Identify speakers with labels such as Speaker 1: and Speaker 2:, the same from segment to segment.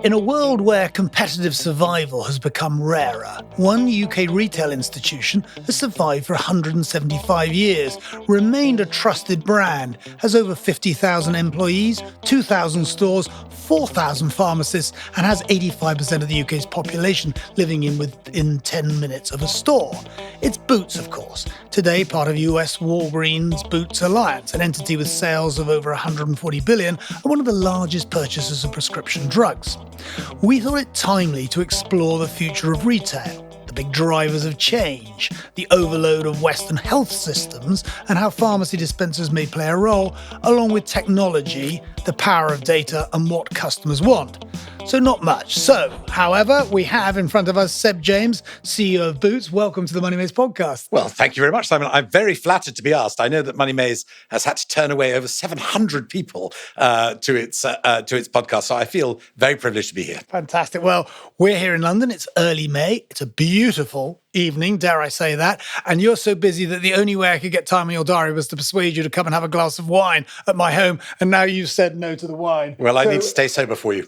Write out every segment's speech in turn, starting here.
Speaker 1: In a world where competitive survival has become rarer, one UK retail institution has survived for 175 years, remained a trusted brand, has over 50,000 employees, 2,000 stores, 4,000 pharmacists, and has 85% of the UK's population living within 10 minutes of a store. It's Boots, of course, today part of US Walgreens Boots Alliance, an entity with sales of over 140 billion and one of the largest purchasers of prescription drugs. We thought it timely to explore the future of retail, the big drivers of change, the overload of Western health systems, and how pharmacy dispensers may play a role, along with technology, the power of data, and what customers want. So not much. However, we have in front of us Seb James, CEO of Boots. Welcome to the Money Maze podcast.
Speaker 2: Well, thank you very much, Simon. I'm very flattered to be asked. I know that Money Maze has had to turn away over 700 people to its podcast, so I feel very privileged to be here.
Speaker 1: Fantastic. Well, we're here in London. It's early May. It's a beautiful evening, dare I say that. And you're so busy that the only way I could get time in your diary was to persuade you to come and have a glass of wine at my home. And now you've said no to the wine.
Speaker 2: Well, I need to stay sober for you.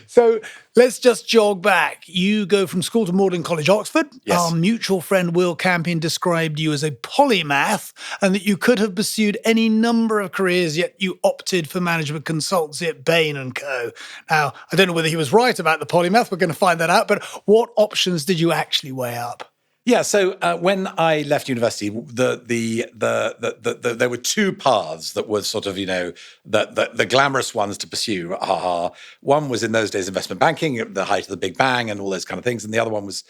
Speaker 1: So let's just jog back. You go from school to Magdalen College, Oxford.
Speaker 2: Yes.
Speaker 1: Our mutual friend Will Campion described you as a polymath and that you could have pursued any number of careers, yet you opted for management consultancy at Bain & Co. Now, I don't know whether he was right about the polymath. We're going to find that out. But what options did you actually weigh up?
Speaker 2: Yeah, so when I left university, there were two paths that were sort of, the glamorous ones to pursue. One was in those days investment banking, at the height of the Big Bang and all those kind of things. And the other one was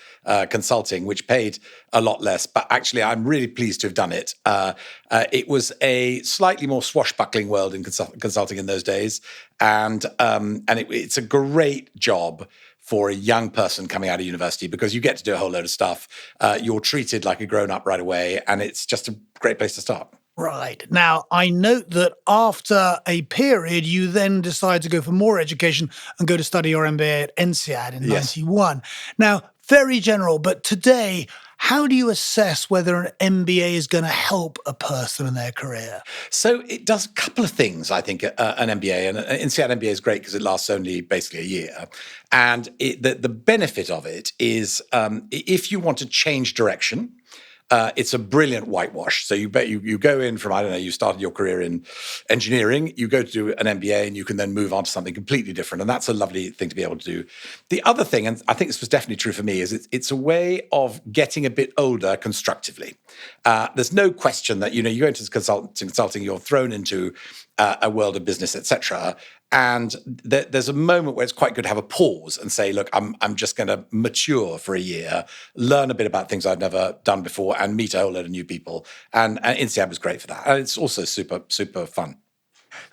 Speaker 2: consulting, which paid a lot less. But actually, I'm really pleased to have done it. It was a slightly more swashbuckling world in consulting in those days. And it's a great job for a young person coming out of university because you get to do a whole load of stuff. You're treated like a grown-up right away, and it's just a great place to start.
Speaker 1: Right. Now, I note that after a period, you then decide to go for more education and go to study your MBA at INSEAD in 91. Now, very general, but today, how do you assess whether an MBA is going to help a person in their career?
Speaker 2: So it does a couple of things, I think, an MBA. And an INSEAD MBA is great because it lasts only basically a year. And the benefit of it is if you want to change direction, it's a brilliant whitewash. So you go in from, you started your career in engineering, you go to do an MBA and you can then move on to something completely different. And that's a lovely thing to be able to do. The other thing, and I think this was definitely true for me, is it's a way of getting a bit older constructively. There's no question that, you go into consulting, you're thrown into a world of business, etc. And there's a moment where it's quite good to have a pause and say, look, I'm just going to mature for a year, learn a bit about things I've never done before, and meet a whole load of new people. And INSEAD was great for that. And it's also super, super fun.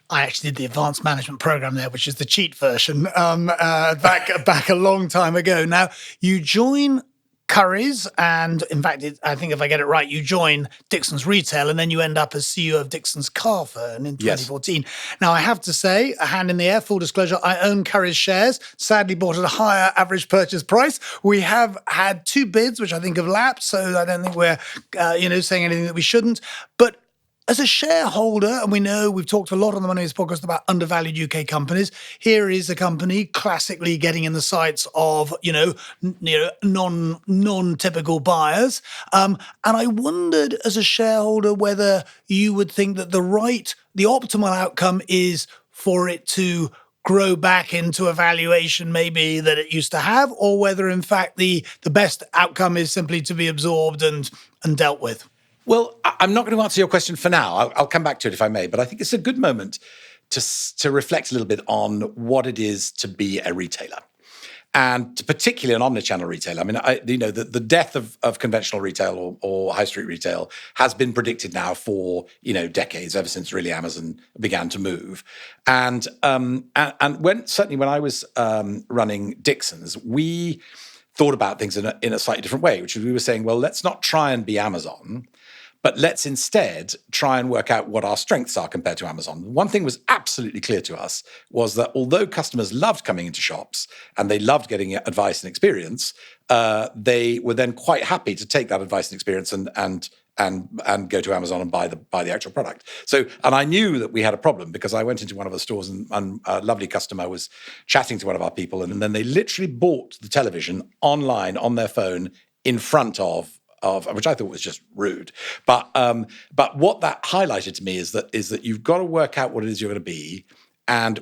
Speaker 1: I actually did the advanced management program there, which is the cheat version, back a long time ago. Now, you join Currys, and in fact, I think if I get it right, you join Dixons Retail, and then you end up as CEO of Dixons Carphone in 2014. Yes. Now, I have to say, a hand in the air, full disclosure, I own Currys shares, sadly bought at a higher average purchase price. We have had two bids, which I think have lapsed, so I don't think we're, saying anything that we shouldn't. But as a shareholder, and we know we've talked a lot on the Money Maze podcast about undervalued UK companies, here is a company classically getting in the sights of, non-typical buyers. And I wondered as a shareholder whether you would think that the optimal outcome is for it to grow back into a valuation maybe that it used to have, or whether in fact the best outcome is simply to be absorbed and dealt with.
Speaker 2: Well, I'm not going to answer your question for now. I'll come back to it if I may, but I think it's a good moment to reflect a little bit on what it is to be a retailer, and particularly an omnichannel retailer. I mean, the death of conventional retail or high street retail has been predicted now for decades, ever since really Amazon began to move, and when I was running Dixons, we thought about things in a slightly different way, which is we were saying, well, let's not try and be Amazon. But let's instead try and work out what our strengths are compared to Amazon. One thing was absolutely clear to us was that although customers loved coming into shops and they loved getting advice and experience, they were then quite happy to take that advice and experience and and go to Amazon and buy the actual product. So, and I knew that we had a problem because I went into one of the stores and a lovely customer was chatting to one of our people, and then they literally bought the television online on their phone in front of which I thought was just rude. But what that highlighted to me is that you've got to work out what it is you're going to be. And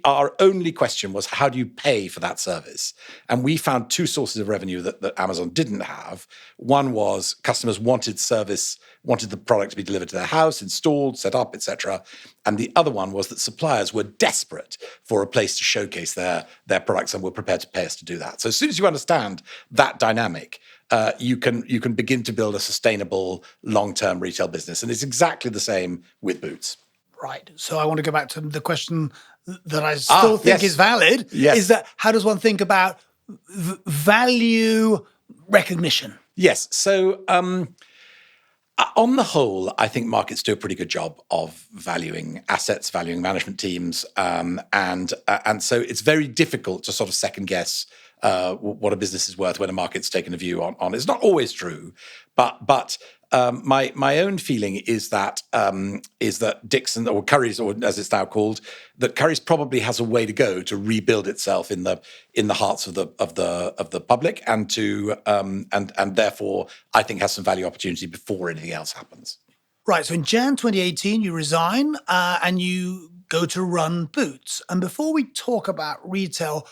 Speaker 2: our only question was, how do you pay for that service? And we found two sources of revenue that Amazon didn't have. One was customers wanted the product to be delivered to their house, installed, set up, etc. And the other one was that suppliers were desperate for a place to showcase their products and were prepared to pay us to do that. So as soon as you understand that dynamic, you can begin to build a sustainable long-term retail business. And it's exactly the same with boots.
Speaker 1: Right. So I want to go back to the question that I still think is valid.
Speaker 2: Yes.
Speaker 1: Is that how does one think about value recognition?
Speaker 2: Yes. So on the whole, I think markets do a pretty good job of valuing assets, valuing management teams, and so it's very difficult to sort of second guess what a business is worth when a market's taken a view on. It's not always true, but my own feeling is that Dixon or Currys, or as it's now called, that Currys probably has a way to go to rebuild itself in the hearts of the public, and to and therefore I think has some value opportunity before anything else happens.
Speaker 1: Right. So in Jan 2018, you resign and you go to run Boots. And before we talk about retail,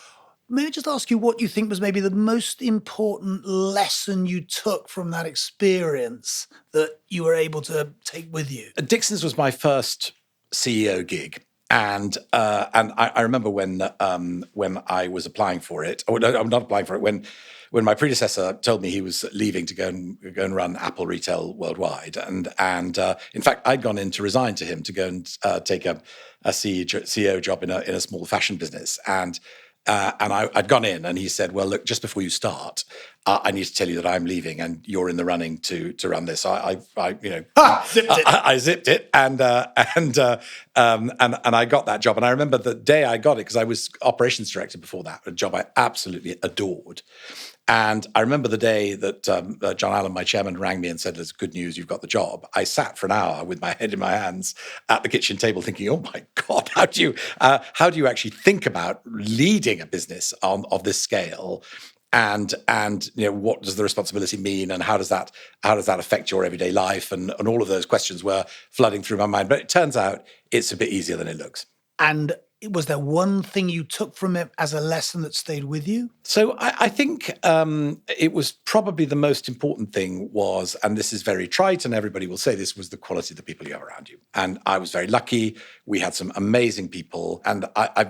Speaker 1: may I just ask you what you think was maybe the most important lesson you took from that experience that you were able to take with you?
Speaker 2: Dixon's was my first CEO gig. And I remember when I was applying for it, or no, I'm not applying for it, when my predecessor told me he was leaving to go and run Apple Retail worldwide, and in fact I'd gone in to resign to him to go and take a CEO job in a small fashion business, and I'd gone in, and he said, "Well, look, just before you start, I need to tell you that I'm leaving, and you're in the running to run this." I zipped it, and I got that job. And I remember the day I got it, because I was operations director before that, a job I absolutely adored. And I remember the day that John Allen, my chairman, rang me and said, "There's good news, you've got the job." I sat for an hour with my head in my hands at the kitchen table thinking, oh my God, how do you actually think about leading a business of this scale? And what does the responsibility mean, and how does that affect your everyday life? And all of those questions were flooding through my mind. But it turns out it's a bit easier than it looks.
Speaker 1: And was there one thing you took from it as a lesson that stayed with you?
Speaker 2: So I think it was probably the most important thing was, and this is very trite and everybody will say this, was the quality of the people you have around you. And I was very lucky. We had some amazing people. And I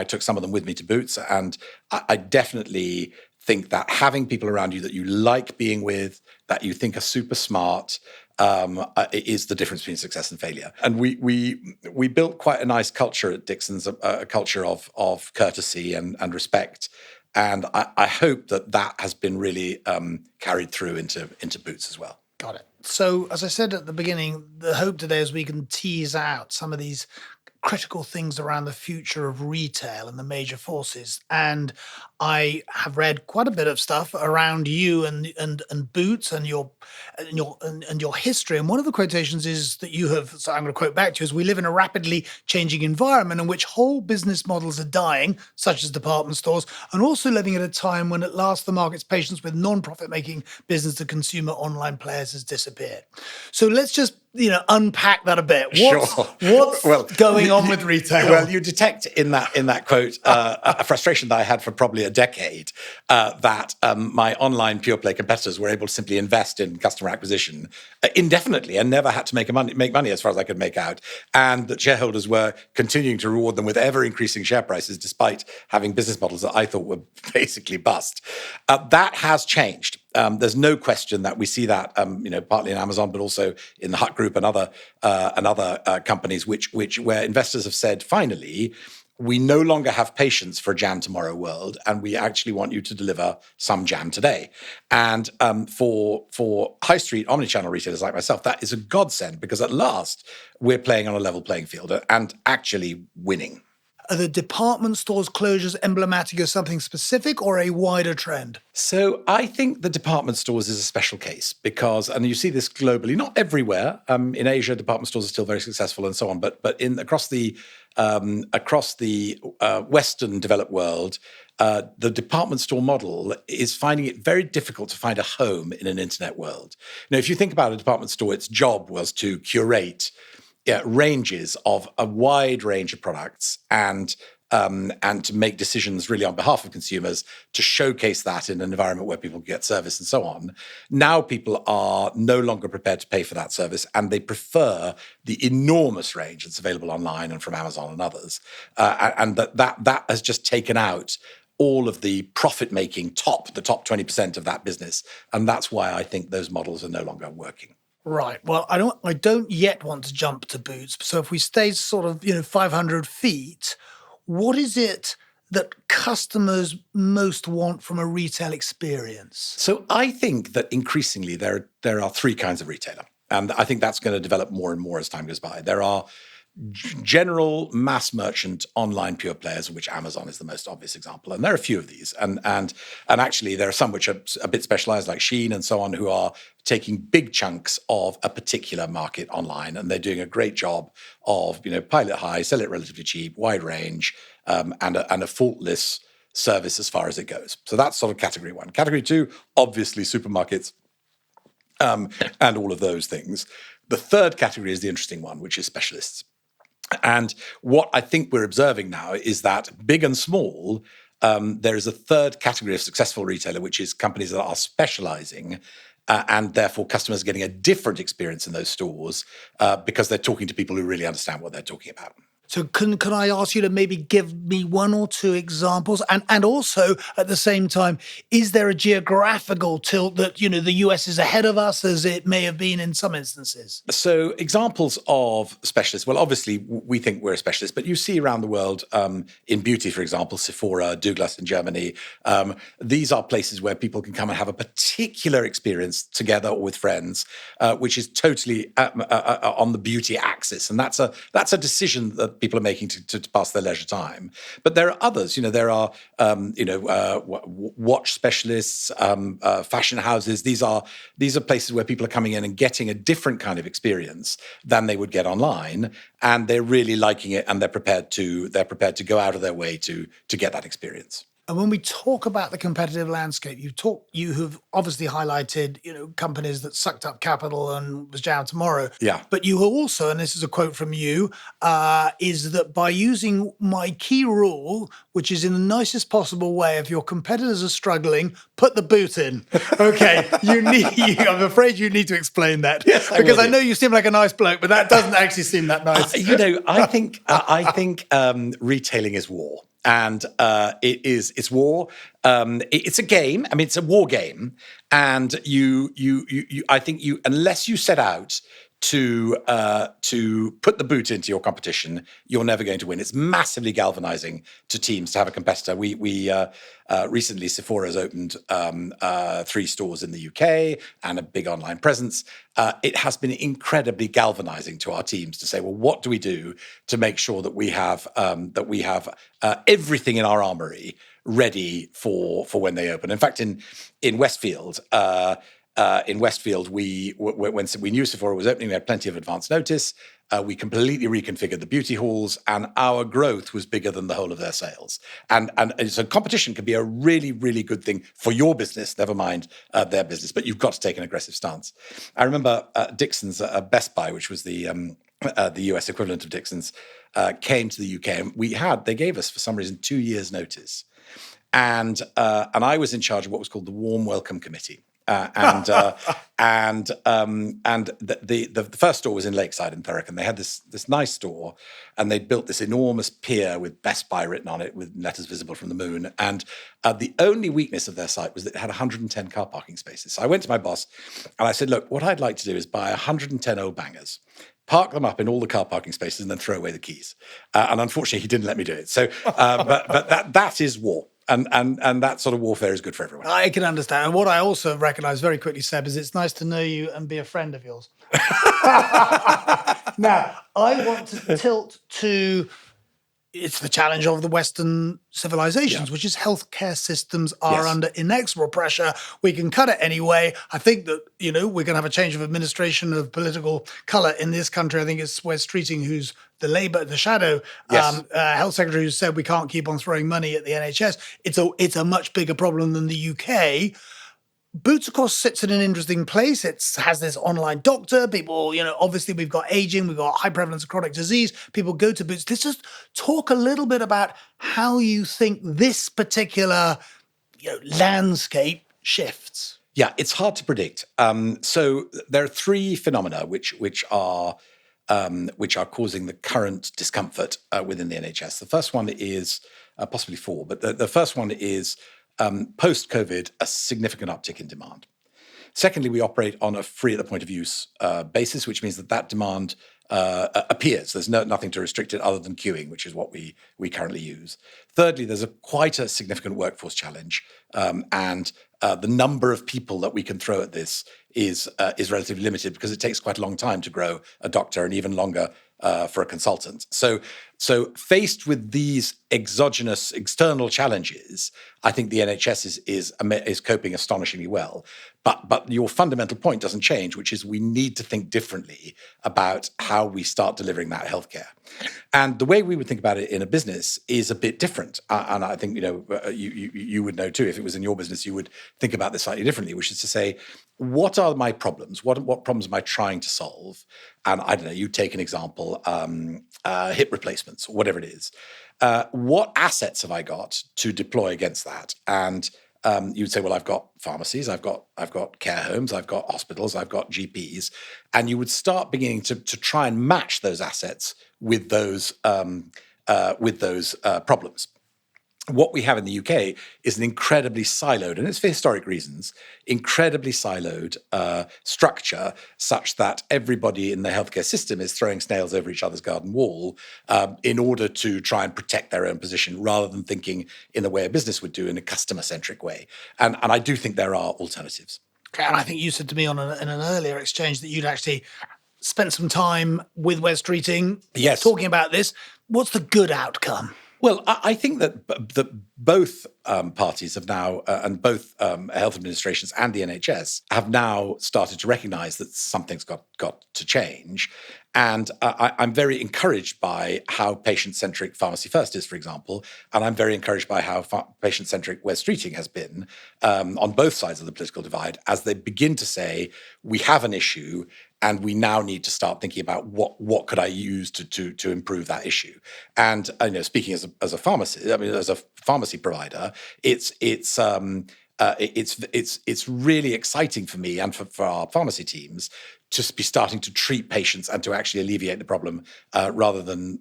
Speaker 2: took some of them with me to Boots. And I definitely think that having people around you that you like being with, that you think are super smart, is the difference between success and failure. And we built quite a nice culture at Dixon's, a culture of courtesy and respect. And I hope that has been really carried through into Boots as well.
Speaker 1: Got it. So as I said at the beginning, the hope today is we can tease out some of these critical things around the future of retail and the major forces. And I have read quite a bit of stuff around you and Boots and your history. And one of the quotations is that you have, so I'm going to quote back to you, is we live in a rapidly changing environment in which whole business models are dying, such as department stores, and also living at a time when at last the market's patience with non-profit making business to consumer online players has disappeared. So let's just unpack that a bit. What's going on with retail?
Speaker 2: Well, you detect in that quote a frustration that I had for probably a decade, that my online pure play competitors were able to simply invest in customer acquisition indefinitely and never had to make money as far as I could make out, and that shareholders were continuing to reward them with ever increasing share prices despite having business models that I thought were basically bust. That has changed. There's no question that we see that, partly in Amazon, but also in the Hut Group and other companies, where investors have said, finally, we no longer have patience for a jam tomorrow world, and we actually want you to deliver some jam today. And for high street omnichannel retailers like myself, that is a godsend, because at last we're playing on a level playing field and actually winning.
Speaker 1: Are the department stores closures emblematic of something specific or a wider trend?
Speaker 2: So I think the department stores is a special case because, and you see this globally, not everywhere. In Asia, department stores are still very successful and so on. But across the Western developed world, the department store model is finding it very difficult to find a home in an internet world. Now, if you think about a department store, its job was to curate ranges of a wide range of products and to make decisions really on behalf of consumers to showcase that in an environment where people get service and so on. Now people are no longer prepared to pay for that service, and they prefer the enormous range that's available online and from Amazon and others. And that has just taken out all of the profit-making the top 20% of that business. And that's why I think those models are no longer working.
Speaker 1: Right. Well, I don't yet want to jump to boots. So if we stay sort of, 500 feet, what is it that customers most want from a retail experience?
Speaker 2: So I think that increasingly there are three kinds of retailer. And I think that's going to develop more and more as time goes by. There are general mass merchant online pure players, of which Amazon is the most obvious example. And there are a few of these. And actually there are some which are a bit specialized, like Shein and so on, who are taking big chunks of a particular market online. And they're doing a great job of, pilot high, sell it relatively cheap, wide range, and a faultless service as far as it goes. So that's sort of category one. Category two, obviously supermarkets, and all of those things. The third category is the interesting one, which is specialists. And what I think we're observing now is that big and small, there is a third category of successful retailer, which is companies that are specializing, and therefore customers are getting a different experience in those stores because they're talking to people who really understand what they're talking about.
Speaker 1: So can I ask you to maybe give me one or two examples? And also, at the same time, is there a geographical tilt that, the US is ahead of us, as it may have been in some instances?
Speaker 2: So examples of specialists, well, obviously, we think we're a specialist, but you see around the world, in beauty, for example, Sephora, Douglas in Germany, these are places where people can come and have a particular experience together or with friends, which is totally on the beauty axis. And that's a decision that people are making to pass their leisure time. But there are others. There are watch specialists, fashion houses. These are places where people are coming in and getting a different kind of experience than they would get online, and they're really liking it, and they're prepared to go out of their way to get that experience.
Speaker 1: And when we talk about the competitive landscape, you have obviously highlighted, companies that sucked up capital and was down tomorrow.
Speaker 2: Yeah.
Speaker 1: But you also, and this is a quote from you, is that by using my key rule, which is in the nicest possible way, if your competitors are struggling, put the boot in. Okay, I'm afraid you need to explain that.
Speaker 2: Yes,
Speaker 1: because I know you seem like a nice bloke, but that doesn't actually seem that nice.
Speaker 2: I think retailing is war. And it's war. It's a game. I mean, it's a war game. And I think unless you set out to put the boot into your competition, you're never going to win. It's massively galvanizing to teams to have a competitor. We recently, Sephora's opened 3 stores in the UK and a big online presence. It has been incredibly galvanizing to our teams to say, well, what do we do to make sure that we have everything in our armory ready for when they open? In fact, in Westfield. When we knew Sephora was opening, we had plenty of advance notice. We completely reconfigured the beauty halls, and our growth was bigger than the whole of their sales. And so competition can be a really, really good thing for your business, never mind their business, but you've got to take an aggressive stance. I remember Dixon's Best Buy, which was the US equivalent of Dixon's, came to the UK, and they gave us, for some reason, 2 years' notice. And I was in charge of what was called the Warm Welcome Committee. And the first store was in Lakeside in Thurrock, and they had this nice store, and they'd built this enormous pier with Best Buy written on it with letters visible from the moon. And the only weakness of their site was that it had 110 car parking spaces. So I went to my boss and I said, look, what I'd like to do is buy 110 old bangers, park them up in all the car parking spaces, and then throw away the keys. And unfortunately, he didn't let me do it. So, but that is war. And that sort of warfare is good for everyone.
Speaker 1: I can understand. And what I also recognise very quickly, Seb, is it's nice to know you and be a friend of yours. Now, I want to tilt to it's the challenge of the Western civilizations, which is healthcare systems are under inexorable pressure. We can cut it anyway. I think that, we're going to have a change of administration of political color in this country. I think it's Wes Streeting, who's the shadow health secretary, who said we can't keep on throwing money at the NHS. It's a much bigger problem than the UK. Boots, of course, sits in an interesting place. It has this online doctor. People, obviously we've got aging, we've got high prevalence of chronic disease. People go to Boots. Let's just talk a little bit about how you think this particular landscape shifts.
Speaker 2: Yeah, it's hard to predict. So there are three phenomena which are causing the current discomfort within the NHS. The first one is possibly four, but the first one is post-COVID, a significant uptick in demand. Secondly, we operate on a free at the point of use basis, which means that demand appears. There's nothing to restrict it other than queuing, which is what we currently use. Thirdly, there's quite a significant workforce challenge, and the number of people that we can throw at this is relatively limited because it takes quite a long time to grow a doctor and even longer for a consultant. So faced with these exogenous external challenges, I think the NHS is coping astonishingly well. But your fundamental point doesn't change, which is we need to think differently about how we start delivering that healthcare. And the way we would think about it in a business is a bit different. And I think you would know too, if it was in your business, you would think about this slightly differently, which is to say, what are my problems? What problems am I trying to solve? And I don't know, you take an example, hip replacements or whatever it is. What assets have I got to deploy against that? And you'd say, well, I've got pharmacies, I've got care homes, I've got hospitals, I've got GPs, and you would start beginning to try and match those assets with those problems. What we have in the UK is an incredibly siloed, and it's for historic reasons, incredibly siloed structure such that everybody in the healthcare system is throwing snails over each other's garden wall in order to try and protect their own position rather than thinking in the way a business would do in a customer-centric way. And I do think there are alternatives.
Speaker 1: Okay, and I think you said to me in an earlier exchange that you'd actually spent some time with Wes Streeting talking about this. What's the good outcome?
Speaker 2: Well, I think that both parties have now, and both health administrations and the NHS have now started to recognise that something's got to change. And I'm very encouraged by how patient-centric Pharmacy First is, for example, and I'm very encouraged by how patient-centric Wes Streeting has been on both sides of the political divide as they begin to say, we have an issue and we now need to start thinking about what could I use to improve that issue. And speaking as a pharmacist, as a pharmacy provider, it's really exciting for me and for our pharmacy teams to be starting to treat patients and to actually alleviate the problem rather than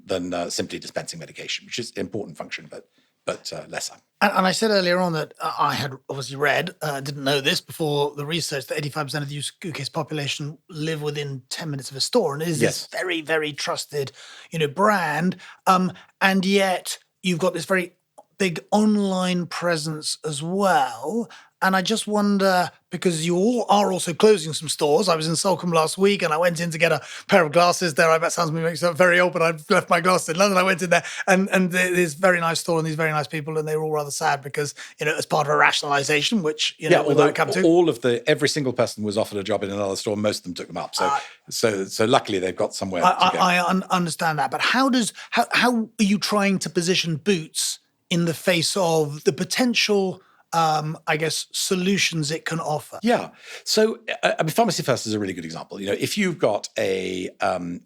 Speaker 2: simply dispensing medication, which is an important function, but lesser.
Speaker 1: And I said earlier on that I had obviously read, didn't know this before the research, that 85% of the UK's population live within 10 minutes of a store. And it is this very, very trusted, brand. And yet you've got this very big online presence as well. And I just wonder, because you all are also closing some stores. I was in Salcombe last week and I went in to get a pair of glasses there. I bet sounds makes it very old, but I've left my glasses in London. I went in there and there's very nice store and these very nice people, and they were all rather sad because, as part of a rationalisation, which,
Speaker 2: although all of every single person was offered a job in another store, most of them took them up. So luckily they've got somewhere to go.
Speaker 1: I understand that. But how are you trying to position Boots in the face of the potential solutions it can offer?
Speaker 2: Yeah. So, Pharmacy First is a really good example. If you've got a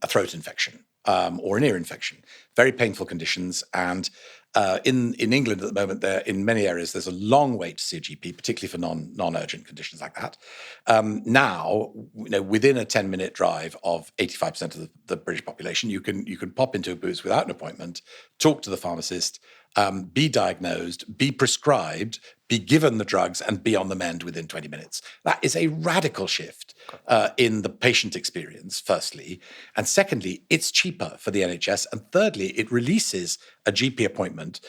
Speaker 2: throat infection or an ear infection, very painful conditions, and in England at the moment, in many areas, there's a long wait to see a GP, particularly for non-urgent conditions like that. Now, within a 10-minute drive of 85% of the British population, you can pop into a Boots without an appointment, talk to the pharmacist, be diagnosed, be prescribed, be given the drugs, and be on the mend within 20 minutes. That is a radical shift in the patient experience, firstly. And secondly, it's cheaper for the NHS. And thirdly, it releases a GP appointment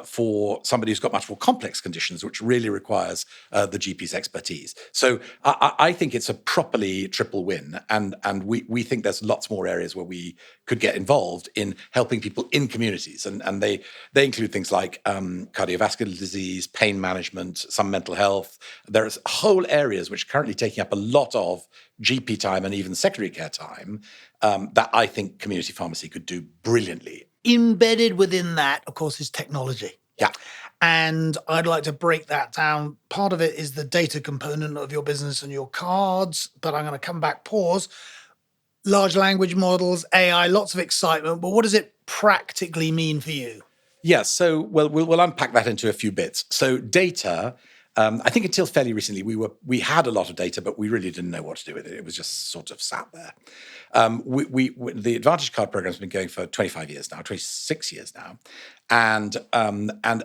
Speaker 2: for somebody who's got much more complex conditions, which really requires the GP's expertise. So I think it's a properly triple win, and we think there's lots more areas where we could get involved in helping people in communities, and they include things like cardiovascular disease, pain management, some mental health. There's whole areas which are currently taking up a lot of GP time and even secondary care time that I think community pharmacy could do brilliantly.
Speaker 1: Embedded within that, of course, is technology.
Speaker 2: Yeah.
Speaker 1: And I'd like to break that down. Part of it is the data component of your business and your cards, but I'm going to come back, pause. Large language models, AI, lots of excitement, but what does it practically mean for you?
Speaker 2: Yeah, so we'll unpack that into a few bits. So data, I think until fairly recently we had a lot of data, but we really didn't know what to do with it. It was just sort of sat there. The Advantage Card program has been going for 25 years now, 26 years now, and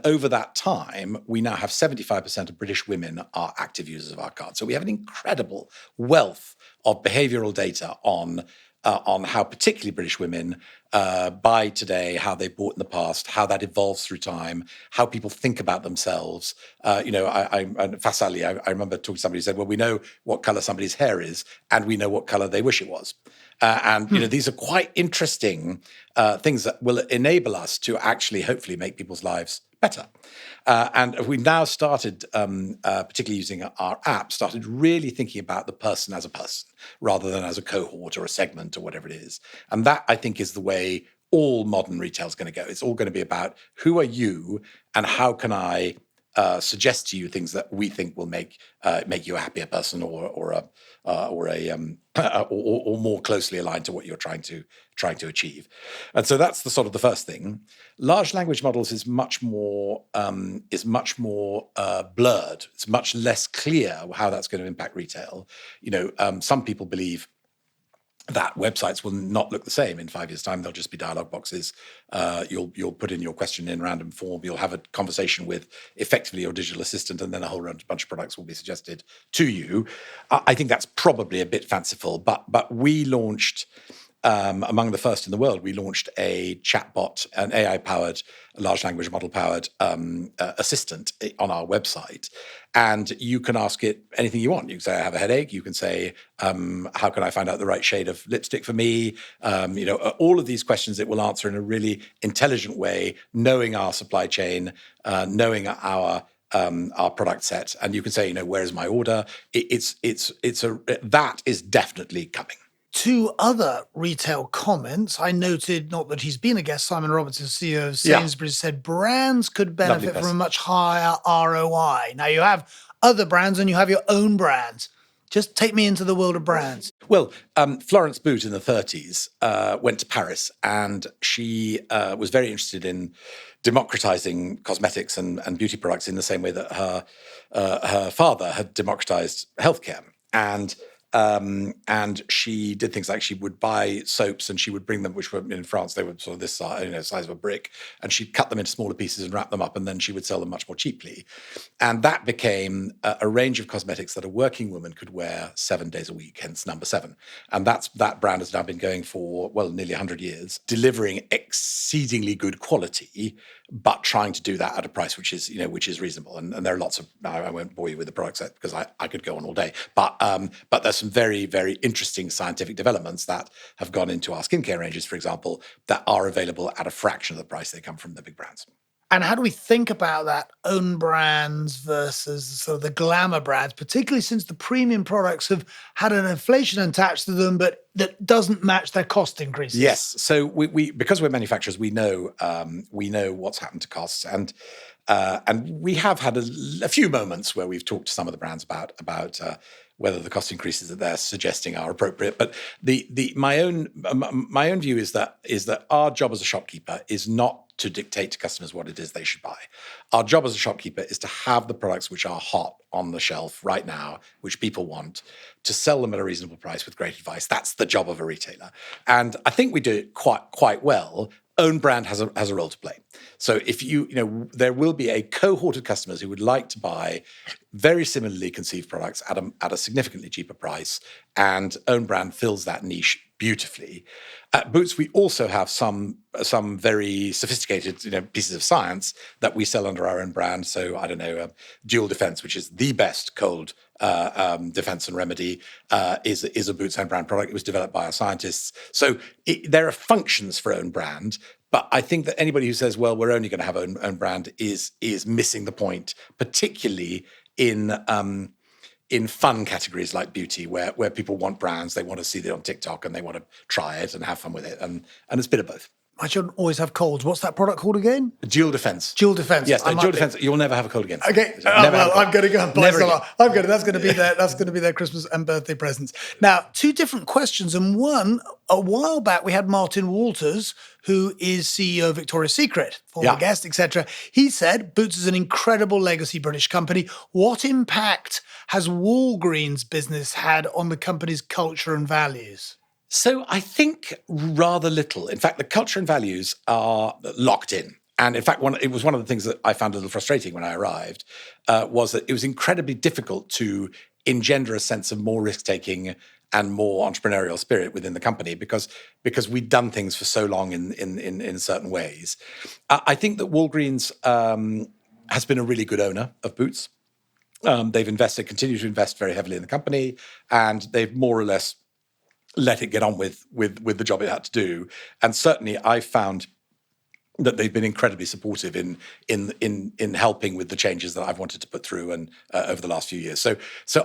Speaker 2: over that time, we now have 75% of British women are active users of our card. So we have an incredible wealth of behavioural data on how particularly British women buy today, how they bought in the past, how that evolves through time, how people think about themselves. Facilely, I remember talking to somebody who said, well, we know what colour somebody's hair is and we know what colour they wish it was. These are quite interesting things that will enable us to actually hopefully make people's lives better. And we've now started, particularly using our app, started really thinking about the person as a person rather than as a cohort or a segment or whatever it is. And that, I think, is the way all modern retail is going to go. It's all going to be about who are you and how can I suggest to you things that we think will make you a happier person or more closely aligned to what you're trying to achieve. And so that's the sort of the first thing. Large language models is much more blurred. It's much less clear how that's going to impact retail. Some people believe that websites will not look the same in 5 years' time. They'll just be dialogue boxes. You'll put in your question in random form. You'll have a conversation with effectively your digital assistant, and then a whole bunch of products will be suggested to you. I think that's probably a bit fanciful, but we launched, among the first in the world, we launched a chatbot, an AI-powered, large language model-powered assistant on our website. And you can ask it anything you want. You can say, I have a headache. You can say, how can I find out the right shade of lipstick for me? All of these questions it will answer in a really intelligent way, knowing our supply chain, knowing our product set. And you can say, where's my order? That is definitely coming.
Speaker 1: Two other retail comments. I noted, not that he's been a guest, Simon Robertson, CEO of Sainsbury's, said brands could benefit from a much higher ROI. Now, you have other brands and you have your own brands. Just take me into the world of brands.
Speaker 2: Well, Florence Boot in the 30s went to Paris, and she was very interested in democratizing cosmetics and beauty products in the same way that her father had democratized healthcare. And she did things like she would buy soaps and she would bring them, which were in France, they were sort of this size of a brick, and she'd cut them into smaller pieces and wrap them up, and then she would sell them much more cheaply. And that became a range of cosmetics that a working woman could wear 7 days a week, hence number 7. And that brand has now been going for, nearly 100 years, delivering exceedingly good quality, but trying to do that at a price which is reasonable. And there are lots of, I won't bore you with the product set because I could go on all day, but there's some very, very interesting scientific developments that have gone into our skincare ranges, for example, that are available at a fraction of the price they come from the big brands.
Speaker 1: And how do we think about that own brands versus sort of the glamour brands, particularly since the premium products have had an inflation attached to them, but that doesn't match their cost increases?
Speaker 2: Yes. So we because we're manufacturers, we know what's happened to costs, and we have had a few moments where we've talked to some of the brands about whether the cost increases that they're suggesting are appropriate. But my own view is that our job as a shopkeeper is not to dictate to customers what it is they should buy. Our job as a shopkeeper is to have the products which are hot on the shelf right now, which people want, to sell them at a reasonable price with great advice. That's the job of a retailer. And I think we do it quite well. Own brand has a role to play. So if there will be a cohort of customers who would like to buy very similarly conceived products at a significantly cheaper price, and own brand fills that niche beautifully. At Boots, we also have some very sophisticated, pieces of science that we sell under our own brand. So I don't know, Dual Defense, which is the best cold defense and remedy, is a Boots own brand product. It was developed by our scientists. So there are functions for own brand. But I think that anybody who says, well, we're only going to have own brand is missing the point, particularly in fun categories like beauty, where people want brands, they want to see it on TikTok and they want to try it and have fun with it. And it's a bit of both.
Speaker 1: My children always have colds. What's that product called again?
Speaker 2: Dual Defense.
Speaker 1: Dual Defense.
Speaker 2: Yes, Dual Defense. You'll never have a cold again.
Speaker 1: Okay. I'm going to go and buy some. That's going to be their Christmas and birthday presents. Now, two different questions, and one, a while back we had Martin Walters, who is CEO of Victoria's Secret, former guest, etc. He said Boots is an incredible legacy British company. What impact has Walgreens business had on the company's culture and values?
Speaker 2: So I think rather little. In fact, the culture and values are locked in. And in fact, it was one of the things that I found a little frustrating when I arrived, was that it was incredibly difficult to engender a sense of more risk-taking and more entrepreneurial spirit within the company because we'd done things for so long in certain ways. I think that Walgreens has been a really good owner of Boots. They've continued to invest very heavily in the company, and they've more or less let it get on with the job it had to do. And certainly I found that they've been incredibly supportive in helping with the changes that I've wanted to put through and over the last few years. So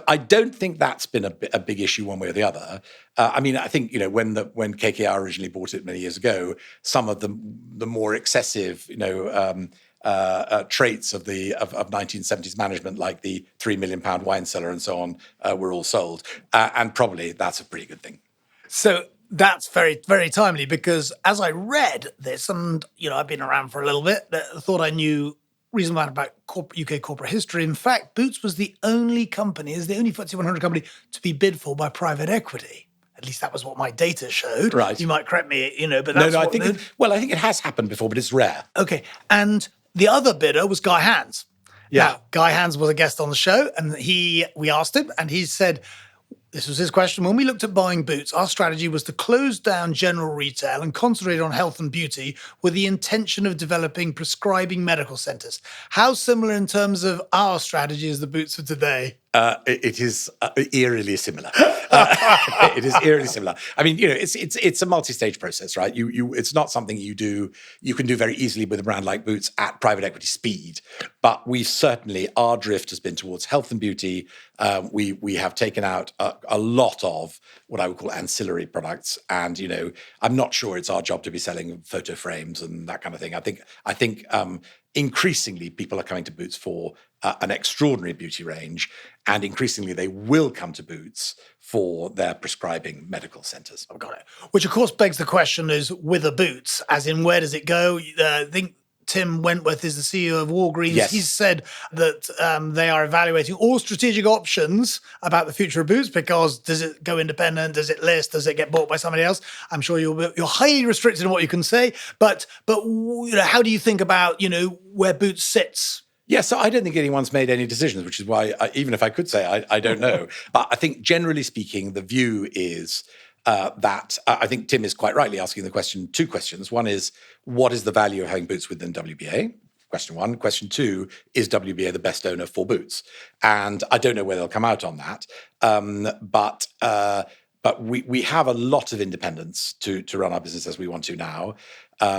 Speaker 2: I don't think that's been a big issue one way or the other. I think when KKR originally bought it many years ago, some of the more excessive traits of 1970s management, like the £3 million wine cellar and so on, were all sold, and probably that's a pretty good thing.
Speaker 1: So that's very, very timely, because as I read this, and I've been around for a little bit, I thought I knew reasonable amount about UK corporate history. In fact, Boots was the only FTSE 100 company to be bid for by private equity. At least that was what my data showed.
Speaker 2: Right.
Speaker 1: You might correct me, but that's
Speaker 2: I think it has happened before, but it's rare.
Speaker 1: Okay, and the other bidder was Guy Hans.
Speaker 2: Yeah.
Speaker 1: Now, Guy Hans was a guest on the show, and we asked him, and he said, this was his question: when we looked at buying Boots, our strategy was to close down general retail and concentrate on health and beauty with the intention of developing prescribing medical centres. How similar in terms of our strategy is the Boots of today?
Speaker 2: It is eerily similar. It is eerily similar. It's a multi-stage process, right? It's not something you can do very easily with a brand like Boots at private equity speed. But our drift has been towards health and beauty. We have taken out a lot of what I would call ancillary products, and I'm not sure it's our job to be selling photo frames and that kind of thing. I think increasingly people are coming to Boots for an extraordinary beauty range, and increasingly they will come to Boots for their prescribing medical centres.
Speaker 1: I've got it. Which of course begs the question is, with a Boots, as in where does it go? I think Tim Wentworth is the CEO of Walgreens.
Speaker 2: Yes.
Speaker 1: He's said that they are evaluating all strategic options about the future of Boots, because does it go independent? Does it list? Does it get bought by somebody else? I'm sure you're highly restricted in what you can say, but how do you think about where Boots sits?
Speaker 2: Yeah, so I don't think anyone's made any decisions, which is why, even if I could say, I don't know. But I think generally speaking, the view is that I think Tim is quite rightly asking two questions. One is, what is the value of having Boots within WBA? Question one. Question two, is WBA the best owner for Boots? And I don't know where they'll come out on that. But we have a lot of independence to run our business as we want to now. I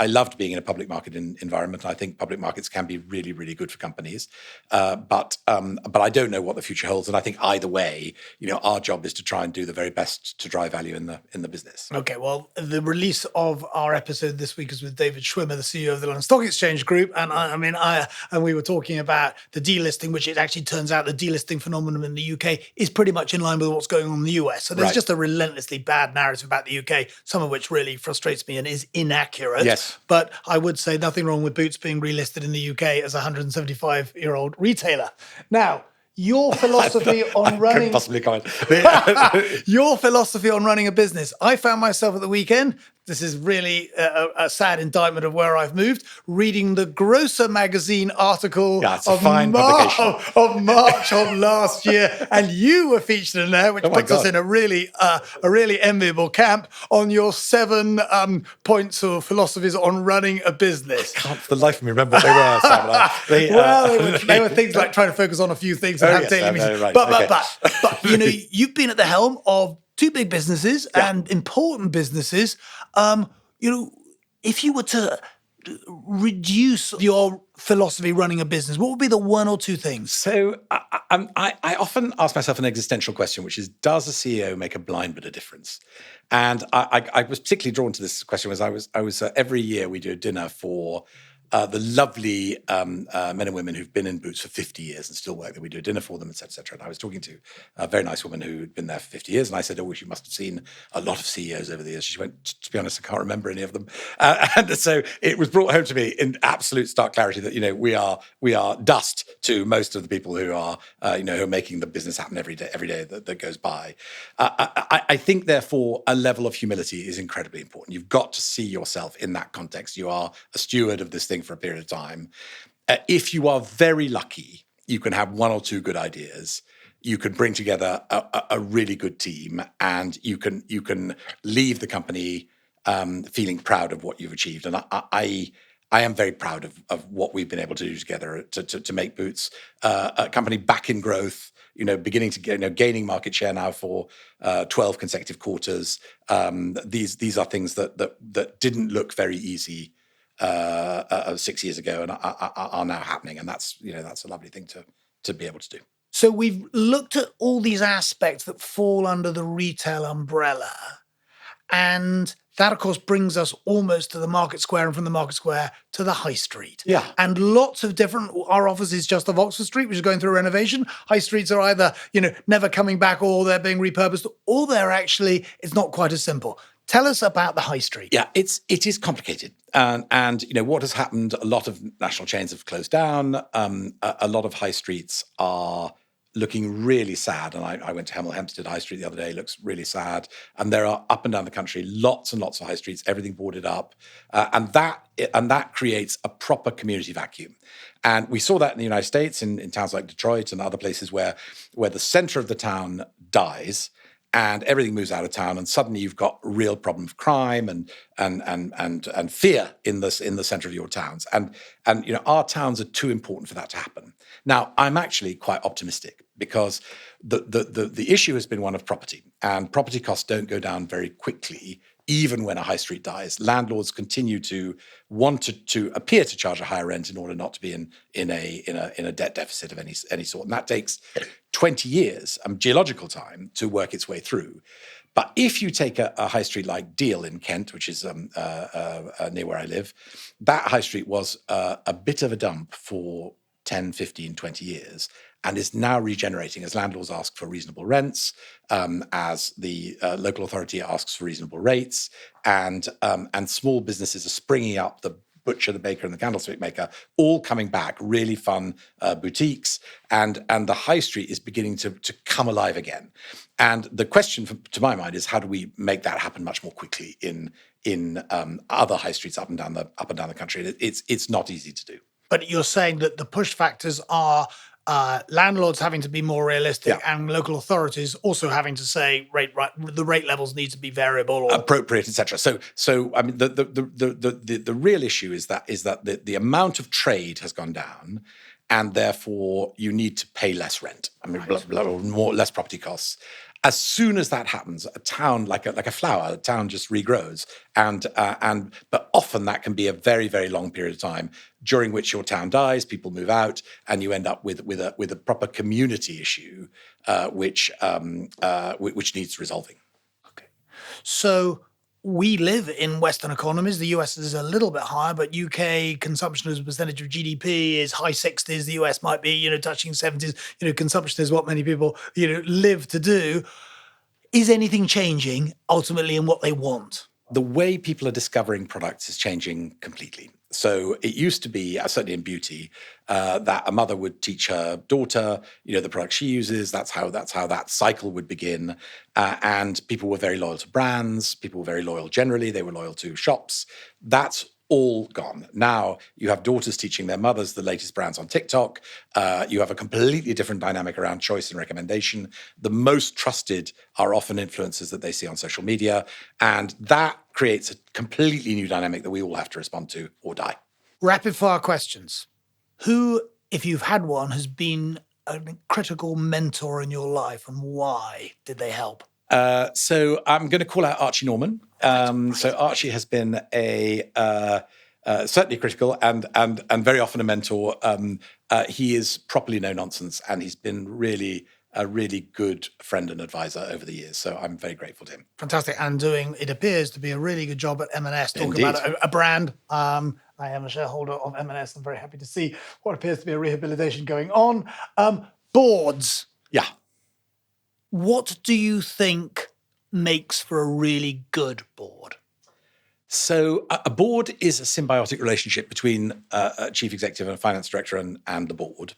Speaker 2: loved being in a public market environment. I think public markets can be really, really good for companies. But I don't know what the future holds. And I think either way, our job is to try and do the very best to drive value in the business.
Speaker 1: Okay, well, the release of our episode this week is with David Schwimmer, the CEO of the London Stock Exchange Group. And and we were talking about the delisting, which it actually turns out the delisting phenomenon in the UK is pretty much in line with what's going on in the US. So there's just a relentlessly bad narrative about the UK, some of which really frustrates me and is inaccurate.
Speaker 2: Yes.
Speaker 1: But I would say nothing wrong with Boots being relisted in the UK as a 175-year-old retailer. Now, your philosophy on running...
Speaker 2: Couldn't possibly comment.
Speaker 1: Your philosophy on running a business. I found myself at the weekend this is really a sad indictment of where I've moved, reading the Grocer magazine article
Speaker 2: Yeah, it's a fine publication.
Speaker 1: of March of last year. And you were featured in there, which puts us in a really enviable camp on your 7 points or philosophies on running a business.
Speaker 2: I can't for the life of me remember what they were, Simon.
Speaker 1: They were things like trying to focus on a few things and have daily meetings.
Speaker 2: Right,
Speaker 1: but you know, you've been at the helm of 2 big businesses and important businesses. You know, if you were to reduce your philosophy running a business, what would be the 1 or 2 things?
Speaker 2: So I often ask myself an existential question, which is, does a CEO make a blind bit of difference? And I was particularly drawn to this question was I was every year we do a dinner for the lovely men and women who've been in Boots for 50 years and still work there. We do a dinner for them, et cetera, et cetera. And I was talking to a very nice woman who'd been there for 50 years. And I said, oh, you must have seen a lot of CEOs over the years. She went, to be honest, I can't remember any of them. And so it was brought home to me in absolute stark clarity that, you know, we are dust to most of the people who are, who are making the business happen every day that goes by. I think, therefore, a level of humility is incredibly important. You've got to see yourself in that context. You are a steward of this thing for a period of time. If you are very lucky, you can have 1 or 2 good ideas. You can bring together a really good team, and you can leave the company feeling proud of what you've achieved. And I am very proud of what we've been able to do together to make Boots a company back in growth. You know, beginning to get, gaining market share now for 12 consecutive quarters. These are things that didn't look very easy 6 years ago and are now happening, and that's a lovely thing to be able to do.
Speaker 1: So we've looked at all these aspects that fall under the retail umbrella, and that, of course, brings us almost to the market square, and from the market square to the high street.
Speaker 2: Yeah.
Speaker 1: And lots of different, our office is just off Oxford Street, which is going through renovation. High streets are either, never coming back, or they're being repurposed, or they're actually, it's not quite as simple. Tell us about the high street.
Speaker 2: Yeah, it is complicated. And what has happened, a lot of national chains have closed down. A lot of high streets are looking really sad. And I went to Hemel Hempstead High Street the other day. It looks really sad. And there are, up and down the country, lots and lots of high streets, everything boarded up. And that creates a proper community vacuum. And we saw that in the United States, in towns like Detroit and other places where the center of the town dies and everything moves out of town, and suddenly you've got a real problem of crime and fear in the center of your towns. And our towns are too important for that to happen. Now, I'm actually quite optimistic, because the issue has been one of property, and property costs don't go down very quickly. Even when a high street dies, landlords continue to want to appear to charge a higher rent in order not to be in a debt deficit of any sort, and that takes 20 years, geological time, to work its way through. But if you take a high street like Deal in Kent, which is near where I live, that high street was a bit of a dump for 10, 15, 20 years, and is now regenerating as landlords ask for reasonable rents, as the local authority asks for reasonable rates, and small businesses are springing up. The butcher, the baker, and the candlestick maker all coming back. Really fun boutiques, and the high street is beginning to come alive again. And the question, to my mind, is how do we make that happen much more quickly in other high streets up and down the country? It's not easy to do.
Speaker 1: But you're saying that the push factors are landlords having to be more realistic, and local authorities also having to say the rate levels need to be variable or
Speaker 2: appropriate, etc. So I mean, the real issue is that the amount of trade has gone down, and therefore you need to pay less rent. I mean, less property costs. As soon as that happens, a town like a flower, a town just regrows, but often that can be a very, very long period of time during which your town dies, people move out, and you end up with a proper community issue, which needs resolving.
Speaker 1: Okay, so we live in Western economies. The US is a little bit higher, but UK consumption as a percentage of GDP is high 60s. The US might be, touching 70s. Consumption is what many people, live to do. Is anything changing ultimately in what they want?
Speaker 2: The way people are discovering products is changing completely. So it used to be, certainly in beauty, that a mother would teach her daughter, the product she uses. That's how that cycle would begin. And people were very loyal to brands. People were very loyal generally. They were loyal to shops. That's all gone. Now you have daughters teaching their mothers the latest brands on TikTok. You have a completely different dynamic around choice and recommendation. The most trusted are often influencers that they see on social media. And that creates a completely new dynamic that we all have to respond to or die.
Speaker 1: Rapid fire questions. Who, if you've had one, has been a critical mentor in your life, and why did they help?
Speaker 2: So I'm going to call out Archie Norman. So Archie has been certainly critical and very often a mentor. He is properly no nonsense, and he's been a really good friend and advisor over the years. So I'm very grateful to him.
Speaker 1: Fantastic. And doing, it appears to be a really good job at M&S, talking
Speaker 2: Indeed.
Speaker 1: about a brand. I am a shareholder of M&S. I'm very happy to see what appears to be a rehabilitation going on. Boards.
Speaker 2: Yeah.
Speaker 1: What do you think makes for a really good board?
Speaker 2: So a board is a symbiotic relationship between a chief executive and a finance director and the board.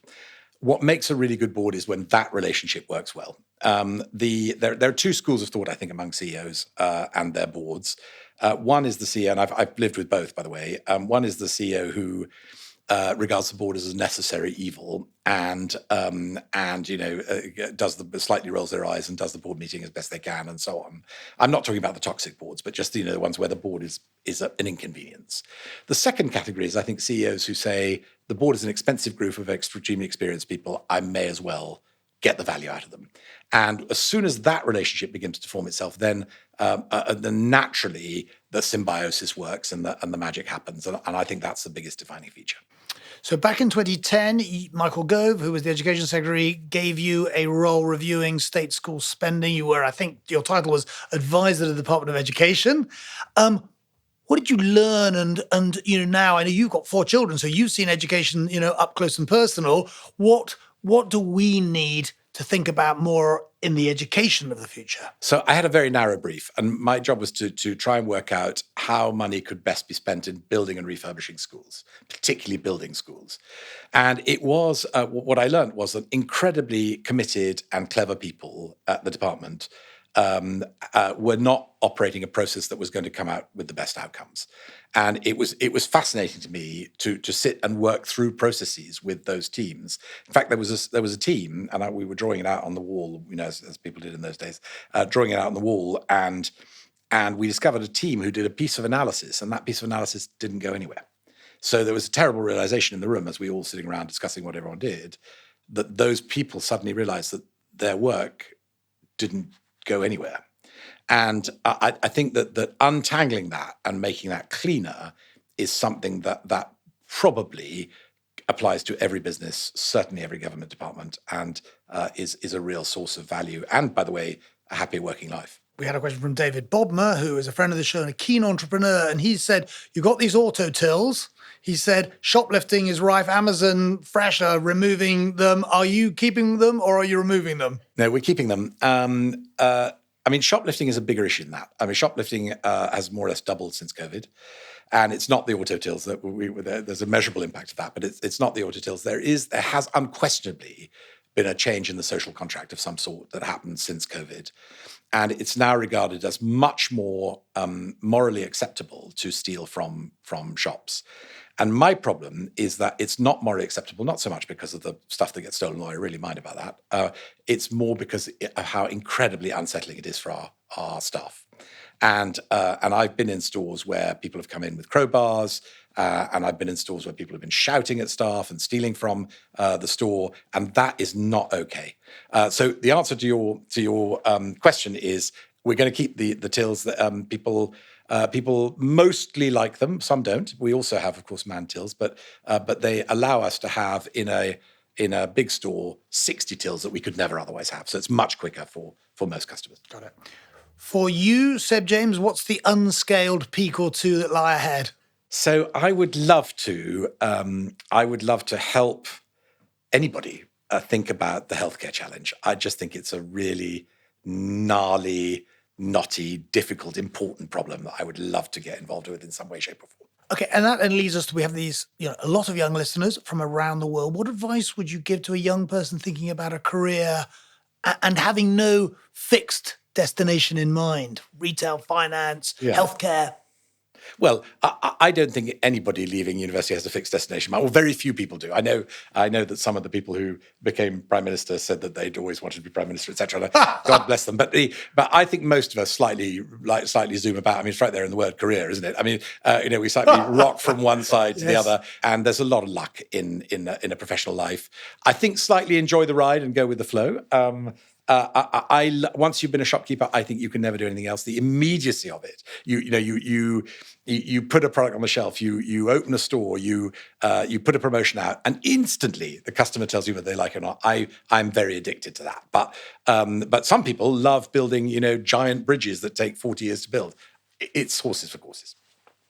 Speaker 2: What makes a really good board is when that relationship works well. There are two schools of thought, I think, among CEOs and their boards. One is the CEO, and I've lived with both, by the way. One is the CEO who regards the board as a necessary evil and slightly rolls their eyes and does the board meeting as best they can and so on. I'm not talking about the toxic boards, but just the ones where the board is an inconvenience. The second category is, I think, CEOs who say the board is an expensive group of extremely experienced people. I may as well get the value out of them. And as soon as that relationship begins to form itself, then naturally the symbiosis works and the magic happens. And I think that's the biggest defining feature.
Speaker 1: So back in 2010, Michael Gove, who was the Education Secretary, gave you a role reviewing state school spending. You were, I think your title was Advisor to the Department of Education. What did you learn? And now I know you've got 4 children, so you've seen education, up close and personal. What do we need to think about more in the education of the future? So
Speaker 2: I had a very narrow brief, and my job was to try and work out how money could best be spent in building and refurbishing schools, particularly building schools. And it was, what I learned was that incredibly committed and clever people at the department were not operating a process that was going to come out with the best outcomes. And it was fascinating to me to sit and work through processes with those teams. In fact, there was a team, and we were drawing it out on the wall, as people did in those days, drawing it out on the wall, and we discovered a team who did a piece of analysis, and that piece of analysis didn't go anywhere. So there was a terrible realization in the room as we were all sitting around discussing what everyone did, that those people suddenly realized that their work didn't go anywhere. And I think that untangling that and making that cleaner is something that probably applies to every business, certainly every government department, and is a real source of value. And, by the way, a happier working life.
Speaker 1: We had a question from David Bodmer, who is a friend of the show and a keen entrepreneur. And he said, you got these auto tills. He said, shoplifting is rife. Amazon Fresh are removing them. Are you keeping them or are you removing them?
Speaker 2: No, we're keeping them. Shoplifting is a bigger issue than that. Shoplifting has more or less doubled since COVID. And it's not the auto tills that there's a measurable impact of that, but it's not the auto tills. There has unquestionably been a change in the social contract of some sort that happened since COVID. And it's now regarded as much more morally acceptable to steal from shops. And my problem is that it's not morally acceptable, not so much because of the stuff that gets stolen, although I really mind about that. It's more because of how incredibly unsettling it is for our staff. And I've been in stores where people have come in with crowbars, and I've been in stores where people have been shouting at staff and stealing from the store, and that is not okay. So the answer to your question is we're going to keep the tills that people mostly like them. Some don't. We also have, of course, man tills, but they allow us to have in a big store 60 tills that we could never otherwise have. So it's much quicker for most customers.
Speaker 1: Got it. For you, Seb James, what's the unscaled peak or two that lie ahead?
Speaker 2: So I would love to help anybody think about the healthcare challenge. I just think it's a really gnarly, knotty, difficult, important problem that I would love to get involved with in some way, shape, or form.
Speaker 1: Okay, and that then leads us to, we have these, a lot of young listeners from around the world. What advice would you give to a young person thinking about a career and having no fixed destination in mind? Retail, finance, healthcare?
Speaker 2: Well, I don't think anybody leaving university has a fixed destination, or very few people do. I know that some of the people who became prime minister said that they'd always wanted to be prime minister, etc. God bless them. But I think most of us slightly zoom about. I mean, it's right there in the word career, isn't it? I mean, we slightly rock from one side to the other, and there's a lot of luck in a professional life. I think slightly enjoy the ride and go with the flow. Once you've been a shopkeeper, I think you can never do anything else. The immediacy of it, you put a product on the shelf, you open a store, you put a promotion out, and instantly the customer tells you whether they like it or not. I'm very addicted to that. But some people love building, giant bridges that take 40 years to build. It's horses for courses.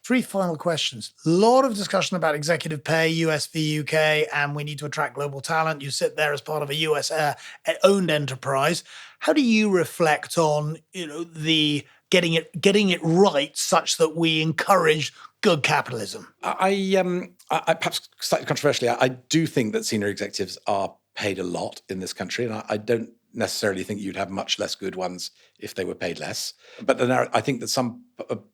Speaker 1: 3 final questions. A lot of discussion about executive pay, US v UK, and we need to attract global talent. You sit there as part of a US owned enterprise. How do you reflect on, the getting it right such that we encourage good capitalism?
Speaker 2: I perhaps slightly controversially, I do think that senior executives are paid a lot in this country, and I don't necessarily think you'd have much less good ones if they were paid less. But then I think that some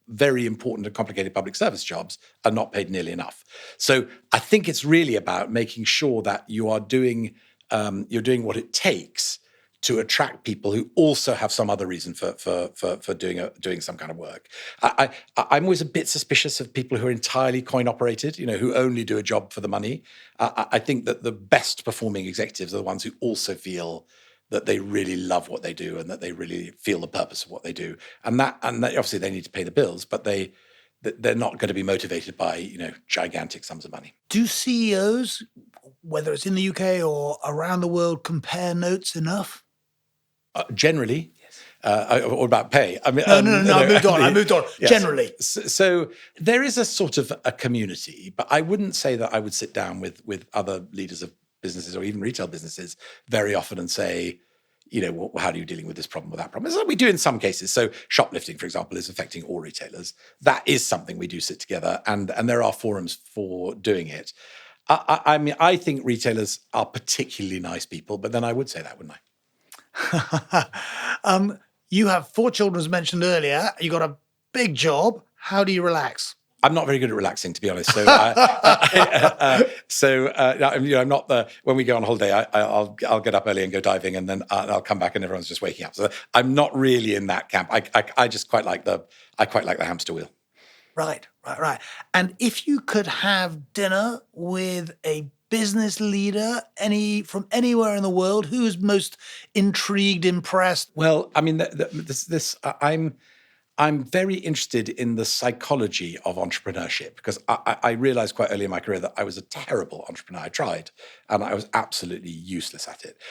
Speaker 2: very important and complicated public service jobs are not paid nearly enough. So I think it's really about making sure that you are doing what it takes to attract people who also have some other reason for doing some kind of work. I'm always a bit suspicious of people who are entirely coin operated, who only do a job for the money. I think that the best performing executives are the ones who also feel that they really love what they do and that they really feel the purpose of what they do. And that obviously they need to pay the bills, but they're not going to be motivated by, gigantic sums of money.
Speaker 1: Do CEOs, whether it's in the UK or around the world, compare notes enough?
Speaker 2: Generally. Or about pay. I mean,
Speaker 1: no. I moved on. Yes. Generally.
Speaker 2: So there is a sort of a community, but I wouldn't say that I would sit down with other leaders of businesses or even retail businesses very often and say, how are you dealing with this problem or that problem? It's like we do in some cases. So shoplifting, for example, is affecting all retailers. That is something we do sit together, and there are forums for doing it. I mean, I think retailers are particularly nice people, but then I would say that, wouldn't
Speaker 1: I? You have 4 children, as mentioned earlier. You got a big job. How do you relax?
Speaker 2: I'm not very good at relaxing, to be honest. So, I'm not the. When we go on holiday, I'll get up early and go diving, and then I'll come back and everyone's just waking up. So I'm not really in that camp. I just quite like the hamster wheel.
Speaker 1: Right. And if you could have dinner with a business leader, from anywhere in the world, who's most intrigued, impressed?
Speaker 2: Well, I mean, I'm very interested in the psychology of entrepreneurship because I realized quite early in my career that I was a terrible entrepreneur. I tried, and I was absolutely useless at it.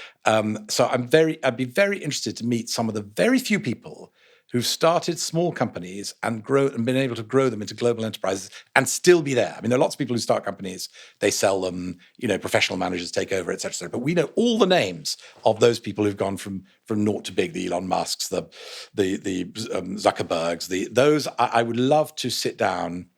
Speaker 2: So I'd be very interested to meet some of the very few people who've started small companies and been able to grow them into global enterprises and still be there. I mean, there are lots of people who start companies, they sell them, professional managers take over, et cetera. But we know all the names of those people who've gone from naught to big, the Elon Musks, the Zuckerbergs, those. I would love to sit down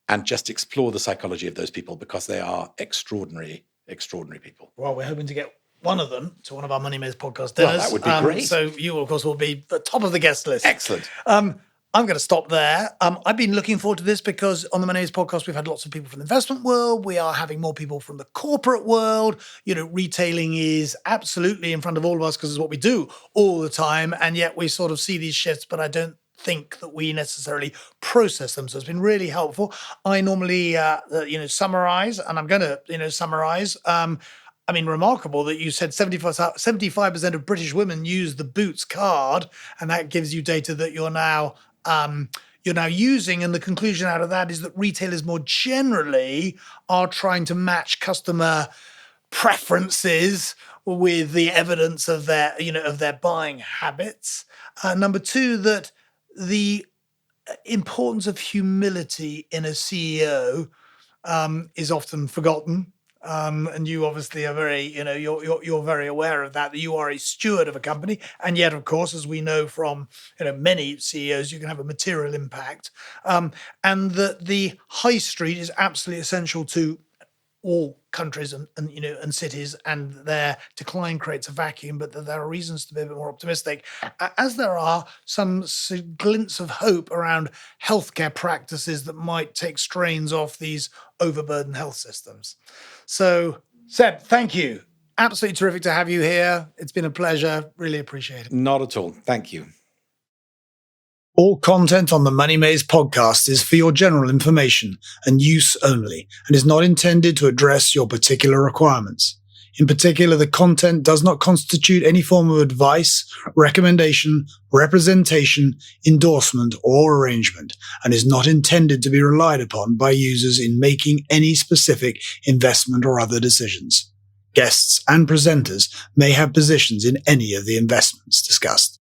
Speaker 2: and just explore the psychology of those people because they are extraordinary people.
Speaker 1: Well, we're hoping to get one of them to one of our Money Maze podcast dinners.
Speaker 2: Well, that would be great.
Speaker 1: So you, of course, will be the top of the guest list.
Speaker 2: Excellent.
Speaker 1: I'm going to stop there. I've been looking forward to this because on the Money Maze podcast, we've had lots of people from the investment world. We are having more people from the corporate world. Retailing is absolutely in front of all of us because it's what we do all the time. And yet we sort of see these shifts, but I don't think that we necessarily process them. So it's been really helpful. I normally, summarize, and I'm going to, summarize. I mean, remarkable that you said 75% of British women use the Boots card, and that gives you data that you're now using. And the conclusion out of that is that retailers more generally are trying to match customer preferences with the evidence of their buying habits. Number 2, that the importance of humility in a CEO is often forgotten. And you obviously are very, you're very aware of that you are a steward of a company. And yet, of course, as we know from, many CEOs, you can have a material impact. And that the high street is absolutely essential to all countries and cities, and their decline creates a vacuum, but that there are reasons to be a bit more optimistic, as there are some glints of hope around healthcare practices that might take strains off these overburdened health systems. So, Seb, thank you. Absolutely terrific to have you here. It's been a pleasure. Really appreciate it.
Speaker 2: Not at all. Thank you.
Speaker 1: All content on the Money Maze podcast is for your general information and use only, and is not intended to address your particular requirements. In particular, the content does not constitute any form of advice, recommendation, representation, endorsement, or arrangement, and is not intended to be relied upon by users in making any specific investment or other decisions. Guests and presenters may have positions in any of the investments discussed.